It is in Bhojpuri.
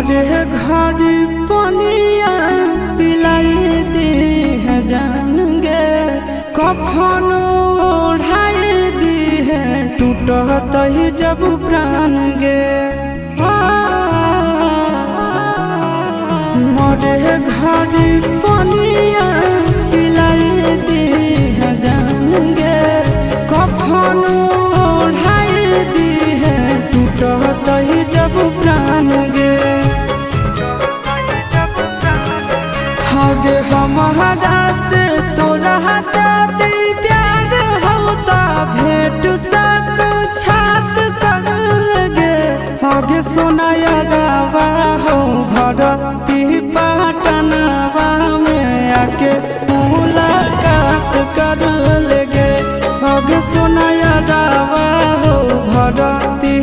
मोरे घर पनिया पिलाई दी है जान गे, कफन ओढ़ाई दी है टूटत ही जब प्राण गे। मोरे घर पनिया पिलाई दी है जान गे, कफन ओढ़ाई दी है टूटत ही जब प्राण गे। हगे हमारा से तोरा जाती प्यार होता भेंट साक्षात कर लगे। हगे सोनाया रावा हो भरती पाटनवा में आके मुलाकात कर लगे। हगे सोनाया रावा हो भरती